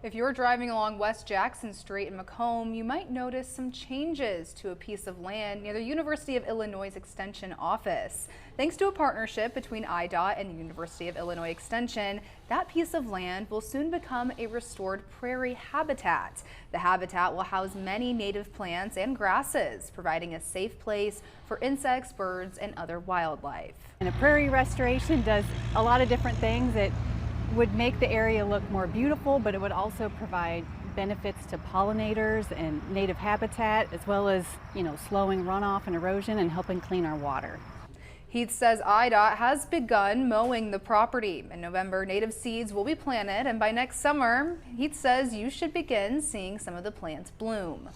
If you're driving along West Jackson Street in Macomb, you might notice some changes to a piece of land near the University of Illinois Extension office. Thanks to a partnership between IDOT and the University of Illinois Extension, that piece of land will soon become a restored prairie habitat. The habitat will house many native plants and grasses, providing a safe place for insects, birds, and other wildlife. And a prairie restoration does a lot of different things. It would make the area look more beautiful, but it would also provide benefits to pollinators and native habitat, as well as, slowing runoff and erosion and helping clean our water. Heath says IDOT has begun mowing the property. In November, native seeds will be planted, and by next summer, Heath says you should begin seeing some of the plants bloom.